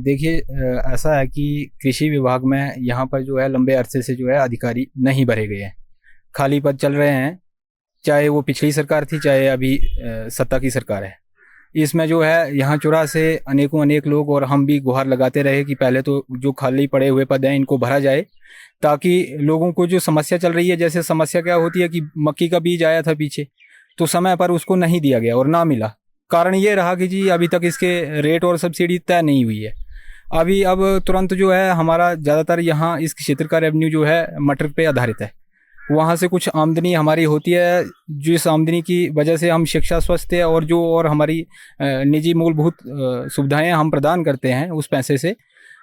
देखिए ऐसा है कि कृषि विभाग में यहाँ पर जो है लंबे अरसे से जो है अधिकारी नहीं भरे गए हैं, खाली पद चल रहे हैं, चाहे वो पिछली सरकार थी चाहे अभी सत्ता की सरकार है। इसमें जो है यहाँ चुरा से अनेक लोग और हम भी गुहार लगाते रहे कि पहले तो जो खाली पड़े हुए पद हैं इनको भरा जाए, ताकि लोगों को जो समस्या चल रही है, जैसे समस्या क्या होती है कि मक्की का बीज आया था पीछे, तो समय पर उसको नहीं दिया गया और ना मिला। कारण ये रहा कि जी अभी तक इसके रेट और सब्सिडी तय नहीं हुई है। अब तुरंत जो है हमारा ज़्यादातर यहाँ इस क्षेत्र का रेवेन्यू जो है मटर पे आधारित है, वहाँ से कुछ आमदनी हमारी होती है, जिस आमदनी की वजह से हम शिक्षा, स्वास्थ्य और हमारी निजी मूलभूत सुविधाएं हम प्रदान करते हैं, उस पैसे से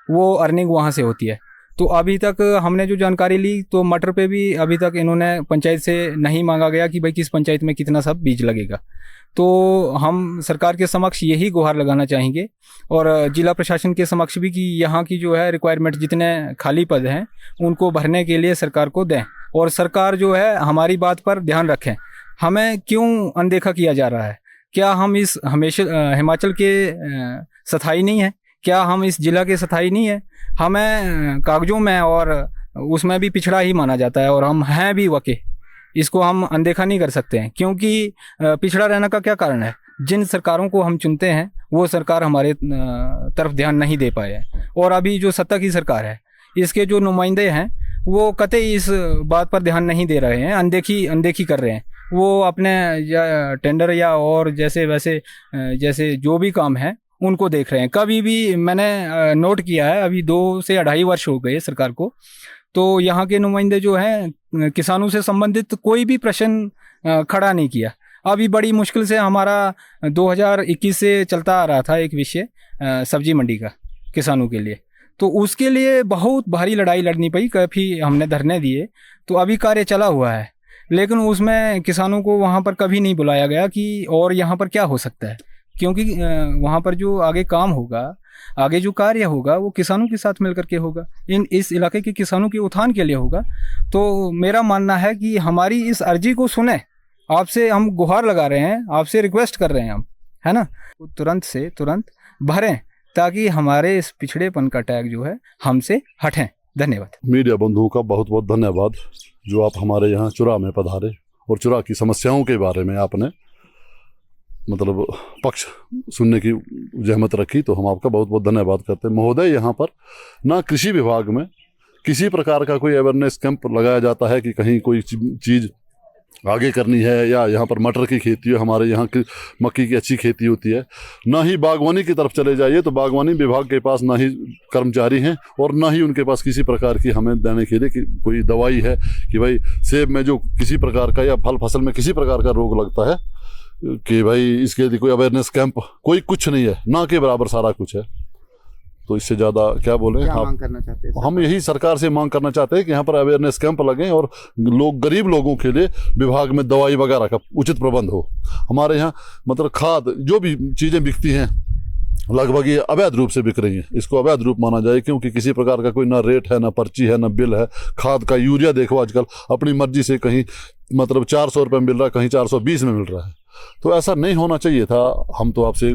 वो अर्निंग वहाँ से होती है। तो अभी तक हमने जो जानकारी ली तो मटर पे भी अभी तक इन्होंने पंचायत से नहीं मांगा गया कि भाई किस पंचायत में कितना सब बीज लगेगा। तो हम सरकार के समक्ष यही गुहार लगाना चाहेंगे और जिला प्रशासन के समक्ष भी कि यहाँ की जो है रिक्वायरमेंट, जितने खाली पद हैं उनको भरने के लिए सरकार को दें और सरकार जो है हमारी बात पर ध्यान रखें। हमें क्यों अनदेखा किया जा रहा है? क्या हम इस हिमाचल के स्थायी नहीं है? क्या हम इस जिला के स्थायी नहीं है? हमें कागजों में और उसमें भी पिछड़ा ही माना जाता है और हम हैं भी वके, इसको हम अनदेखा नहीं कर सकते हैं। क्योंकि पिछड़ा रहने का क्या कारण है? जिन सरकारों को हम चुनते हैं वो सरकार हमारे तरफ ध्यान नहीं दे पाए हैं और अभी जो सत्ता की सरकार है इसके जो नुमाइंदे हैं वो कतई इस बात पर ध्यान नहीं दे रहे हैं, अनदेखी कर रहे हैं। वो अपने या टेंडर या और जैसे जो भी काम है उनको देख रहे हैं। कभी भी मैंने नोट किया है, अभी 2 से 2.5 वर्ष हो गए सरकार को, तो यहाँ के नुमाइंदे जो हैं किसानों से संबंधित कोई भी प्रश्न खड़ा नहीं किया। अभी बड़ी मुश्किल से हमारा 2021 से चलता आ रहा था एक विषय सब्जी मंडी का किसानों के लिए, तो उसके लिए बहुत भारी लड़ाई लड़नी पड़ी, काफ़ी हमने धरने दिए। तो अभी कार्य चला हुआ है, लेकिन उसमें किसानों को वहाँ पर कभी नहीं बुलाया गया कि और यहाँ पर क्या हो सकता है, क्योंकि वहाँ पर जो आगे काम होगा, आगे जो कार्य होगा वो किसानों के साथ मिलकर के होगा, इस इलाके के किसानों के उत्थान के लिए होगा। तो मेरा मानना है कि हमारी इस अर्जी को सुने, आपसे हम गुहार लगा रहे हैं, आपसे रिक्वेस्ट कर रहे हैं हम, है ना, तो तुरंत से तुरंत भरें ताकि हमारे इस पिछड़ेपन का टैग जो है हमसे हटें। धन्यवाद। मीडिया बंधुओं का बहुत बहुत धन्यवाद जो आप हमारे यहाँ चुरा में पधारे और चुरा की समस्याओं के बारे में आपने मतलब पक्ष सुनने की जहमत रखी, तो हम आपका बहुत बहुत धन्यवाद करते हैं। महोदय, यहाँ पर ना कृषि विभाग में किसी प्रकार का कोई अवेयरनेस कैंप लगाया जाता है कि कहीं कोई चीज़ आगे करनी है, या यहाँ पर मटर की खेती है, हमारे यहाँ की मक्की की अच्छी खेती होती है। ना ही बागवानी की तरफ चले जाइए तो बागवानी विभाग के पास ना ही कर्मचारी हैं और ना ही उनके पास किसी प्रकार की हमें देने के लिए कि कोई दवाई है कि भाई सेब में जो किसी प्रकार का या फल फसल में किसी प्रकार का रोग लगता है कि भाई इसके लिए कोई अवेयरनेस कैंप, कोई कुछ नहीं है, ना के बराबर सारा कुछ है। तो इससे ज़्यादा क्या बोलें, मांग करना चाहते हैं? हम यही सरकार से मांग करना चाहते हैं कि यहाँ पर अवेयरनेस कैंप लगें और गरीब लोगों के लिए विभाग में दवाई वगैरह का उचित प्रबंध हो। हमारे यहाँ मतलब खाद जो भी चीज़ें बिकती हैं लगभग ये अवैध रूप से बिक रही हैं, इसको अवैध रूप माना जाए, क्योंकि किसी प्रकार का कोई ना रेट है, ना पर्ची है, ना बिल है। खाद का यूरिया देखो आजकल अपनी मर्जी से कहीं मतलब 400 रुपये मिल रहा है, कहीं 420 में मिल रहा है। तो ऐसा नहीं होना चाहिए था। हम तो आपसे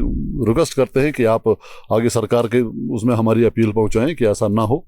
रिक्वेस्ट करते हैं कि आप आगे सरकार के उसमें हमारी अपील पहुंचाएं कि ऐसा ना हो।